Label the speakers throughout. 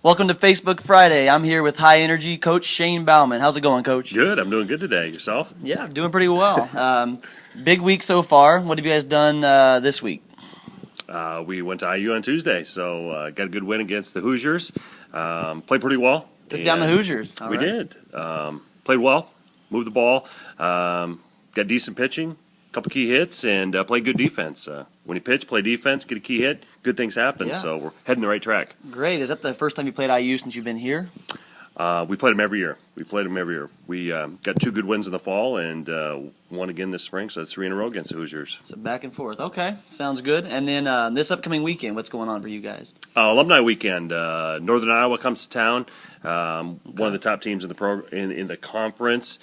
Speaker 1: Welcome to Facebook Friday. I'm here with High Energy Coach Shane Bauman. How's it going, Coach?
Speaker 2: Good. I'm doing good today. Yourself?
Speaker 1: Yeah, I'm doing pretty well. Big week so far. What have you guys done this week?
Speaker 2: We went to IU on Tuesday, so got a good win against the Hoosiers. Played pretty well.
Speaker 1: Took down the Hoosiers.
Speaker 2: We did. Played well. Moved the ball. Got decent pitching. Couple key hits and played good defense. When you pitch, play defense, get a key hit, good things happen.
Speaker 1: Yeah.
Speaker 2: So we're heading the right track.
Speaker 1: Great. Is that the first time you played IU since you've been here?
Speaker 2: We played them every year. We got 2 good wins in the fall and one again this spring, so that's 3 in a row against the Hoosiers.
Speaker 1: So back and forth. Okay, sounds good. And then this upcoming weekend, what's going on for you guys?
Speaker 2: Alumni weekend. Northern Iowa comes to town. One of the top teams in the in the conference.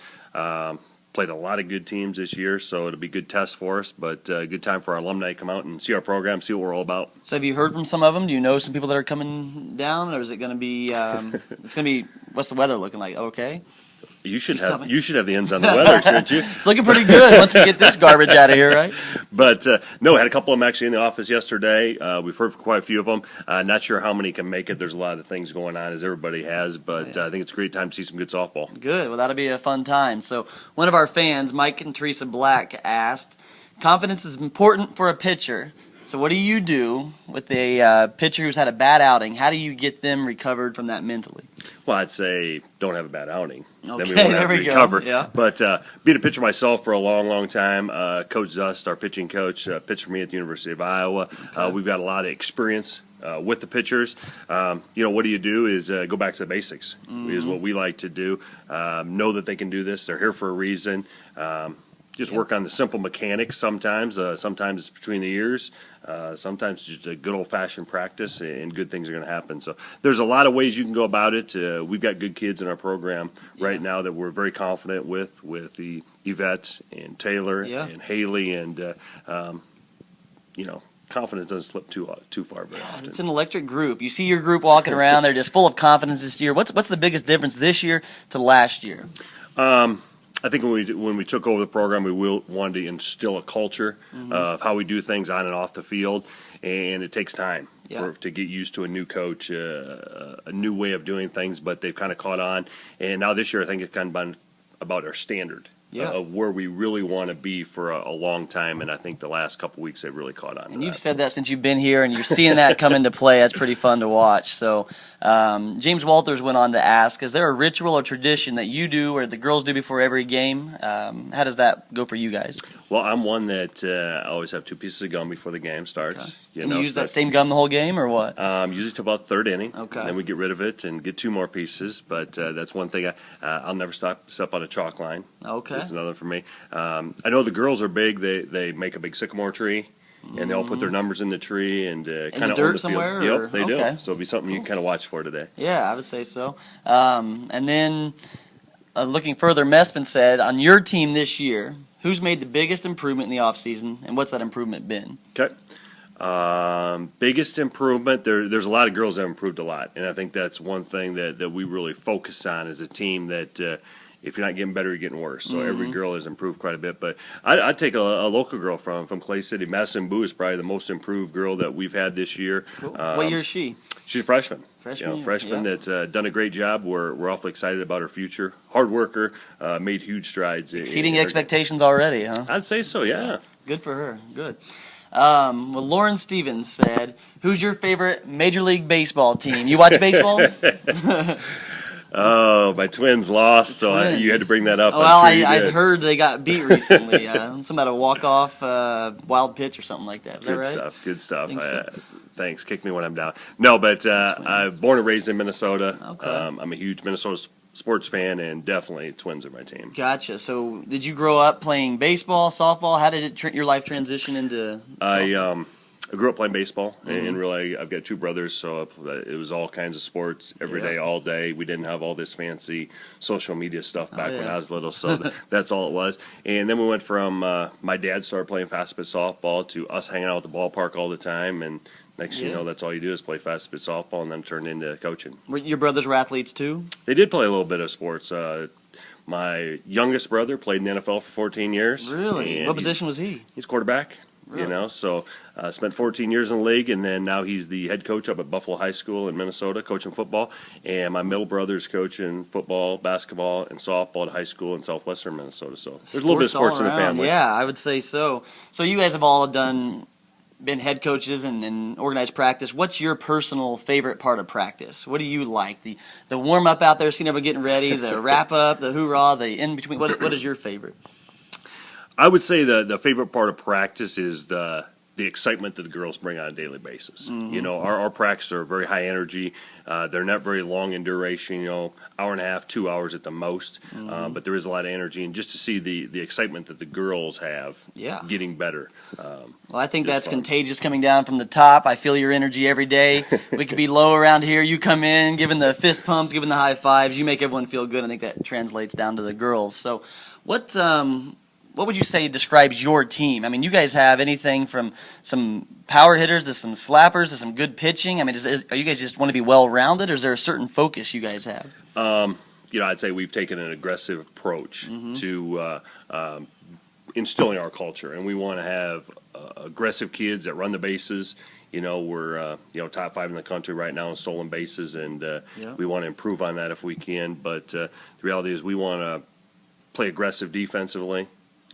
Speaker 2: Played a lot of good teams this year, so it'll be a good test for us, but a good time for our alumni to come out and see our program, see what we're all about.
Speaker 1: So have you heard from some of them? Do you know some people that are coming down, or is it going to be, what's the weather looking like? Okay.
Speaker 2: You should have the ends on the weather, shouldn't you?
Speaker 1: It's looking pretty good once we get this garbage out of here, right?
Speaker 2: But, no, had a couple of them actually in the office yesterday. We've heard from quite a few of them. Not sure how many can make it. There's a lot of things going on, as everybody has, but I think it's a great time to see some good softball.
Speaker 1: Good. Well, that'll be a fun time. So one of our fans, Mike and Teresa Black, asked, confidence is important for a pitcher. So what do you do with a pitcher who's had a bad outing? How do you get them recovered from that mentally?
Speaker 2: Well, I'd say don't have a bad outing.
Speaker 1: Okay,
Speaker 2: then we won't have to recover.
Speaker 1: Yeah.
Speaker 2: But being a pitcher myself for a long, long time, Coach Zust, our pitching coach, pitched for me at the University of Iowa.
Speaker 1: Okay.
Speaker 2: We've got a lot of experience with the pitchers. What do you do is go back to the basics, is what we like to do. Know that they can do this. They're here for a reason. Just work on the simple mechanics sometimes. Sometimes it's between the ears. Sometimes just a good old-fashioned practice, and good things are going to happen. So there's a lot of ways you can go about it. We've got good kids in our program right now that we're very confident with the Yvette and Taylor and Haley, and confidence doesn't slip too far very often.
Speaker 1: It's an electric group. You see your group walking around; they're just full of confidence this year. What's the biggest difference this year to last year?
Speaker 2: I think when we took over the program, we wanted to instill a culture of how we do things on and off the field, and it takes time to get used to a new coach, a new way of doing things. But they've kind of caught on, and now this year I think it's kind of been about our standard of where we really want to be for a long time. And I think the last couple weeks they've really caught on.
Speaker 1: And you've said that since you've been here, and you're seeing that come into play. That's pretty fun to watch. So James Walters went on to ask, is there a ritual or tradition that you do or the girls do before every game? How does that go for you guys?
Speaker 2: Well, I'm one that I always have 2 pieces of gum before the game starts.
Speaker 1: Okay. You use that same gum the whole game, or what?
Speaker 2: Usually to about the 3rd inning.
Speaker 1: Okay.
Speaker 2: Then we get rid of it and get 2 more pieces. But that's one thing. I'll never step on a chalk line.
Speaker 1: Okay.
Speaker 2: That's another for me. I know the girls are big. They make a big sycamore tree, and they all put their numbers in the tree and kind of
Speaker 1: in the dirt somewhere.
Speaker 2: Yep, they do. So it'll be something you can kind of watch for today.
Speaker 1: Yeah, I would say so. And then looking further, Mespin said, on your team this year, who's made the biggest improvement in the offseason, and what's that improvement been?
Speaker 2: Okay. Biggest improvement, there's a lot of girls that have improved a lot, and I think that's one thing that we really focus on as a team, that if you're not getting better, you're getting worse. So every girl has improved quite a bit. But I'd take a local girl from Clay City. Madison Boo is probably the most improved girl that we've had this year.
Speaker 1: Cool. What year is she?
Speaker 2: She's a freshman.
Speaker 1: Freshman
Speaker 2: that's done a great job. We're awfully excited about her future. Hard worker, made huge strides.
Speaker 1: Exceeding expectations already, huh?
Speaker 2: I'd say so, yeah.
Speaker 1: Good for her. Good. Well, Lauren Stevens said, who's your favorite Major League Baseball team? You watch baseball?
Speaker 2: Oh, my Twins lost, so you had to bring that up.
Speaker 1: Well, I'd heard they got beat recently. Something about a walk-off wild pitch or something like that. Is that right?
Speaker 2: Good stuff.
Speaker 1: So.
Speaker 2: Thanks. Kick me when I'm down. No, but I'm born and raised in Minnesota.
Speaker 1: Okay.
Speaker 2: I'm a huge Minnesota sports fan, and definitely Twins are my team.
Speaker 1: Gotcha. So did you grow up playing baseball, softball? How did your life transition into softball?
Speaker 2: I grew up playing baseball, and really, I've got 2 brothers, so it was all kinds of sports every day, all day. We didn't have all this fancy social media stuff back when I was little, so that's all it was. And then we went from my dad started playing fast pitch softball to us hanging out at the ballpark all the time, and next thing you know, that's all you do is play fast pitch softball, and then turn into coaching.
Speaker 1: Your brothers were athletes too?
Speaker 2: They did play a little bit of sports. My youngest brother played in the NFL for 14 years.
Speaker 1: Really? What position was he?
Speaker 2: He's quarterback.
Speaker 1: Really?
Speaker 2: You know, so spent 14 years in the league, and then now he's the head coach up at Buffalo High School in Minnesota, coaching football. And my middle brother's coaching football, basketball, and softball at high school in southwestern Minnesota. So there's a little bit of sports
Speaker 1: all
Speaker 2: in the
Speaker 1: around.
Speaker 2: family.
Speaker 1: Yeah, I would say so. So you guys have all been head coaches and organized practice. What's your personal favorite part of practice? What do you like? The warm up out there, seeing everyone getting ready, the wrap up, the hoorah, the in between. What is your favorite?
Speaker 2: I would say the favorite part of practice is the excitement that the girls bring on a daily basis.
Speaker 1: Mm-hmm.
Speaker 2: You know, our practices are very high energy. They're not very long in duration, you know, hour and a half, 2 hours at the most.
Speaker 1: Mm-hmm.
Speaker 2: But there is a lot of energy. And just to see the excitement that the girls have getting better.
Speaker 1: Well, I think that's
Speaker 2: fun.
Speaker 1: contagious coming down from the top. I feel your energy every day. We could be low around here. You come in, giving the fist pumps, giving the high fives. You make everyone feel good. I think that translates down to the girls. So what would you say describes your team? I mean, you guys have anything from some power hitters to some slappers to some good pitching. I mean, are you guys just want to be well-rounded, or is there a certain focus you guys have?
Speaker 2: You know, I'd say we've taken an aggressive approach to instilling our culture, and we want to have aggressive kids that run the bases. You know, we're top 5 in the country right now in stolen bases, and we want to improve on that if we can. But the reality is we want to play aggressive defensively.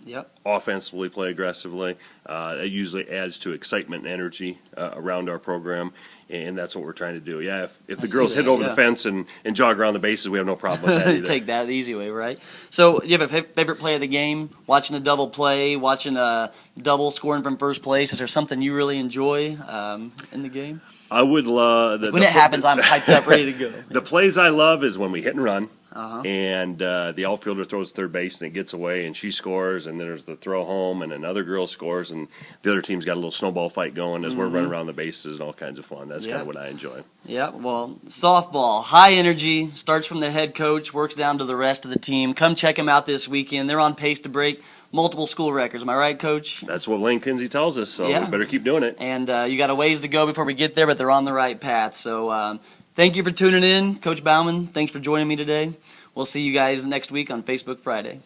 Speaker 1: Yep.
Speaker 2: Offensively play aggressively. It usually adds to excitement and energy around our program, and that's what we're trying to do. Yeah, if the girls hit over the fence and jog around the bases, we have no problem with that either.
Speaker 1: Take that the easy way, right? So, you have a favorite play of the game? Watching a double play, watching a double scoring from first place? Is there something you really enjoy in the game?
Speaker 2: I would love
Speaker 1: when it happens. I'm hyped up, ready to go.
Speaker 2: The plays I love is when we hit and run.
Speaker 1: Uh-huh.
Speaker 2: And the outfielder throws third base and it gets away and she scores, and then there's the throw home and another girl scores, and the other team's got a little snowball fight going as we're running around the bases and all kinds of fun. That's kind of what I enjoy.
Speaker 1: Yeah, well, softball, high energy, starts from the head coach, works down to the rest of the team. Come check them out this weekend. They're on pace to break multiple school records. Am I right, Coach?
Speaker 2: That's what Lane Kinsey tells us, so we better keep doing it.
Speaker 1: And you got a ways to go before we get there, but they're on the right path. So thank you for tuning in. Coach Bauman, thanks for joining me today. We'll see you guys next week on Facebook Friday.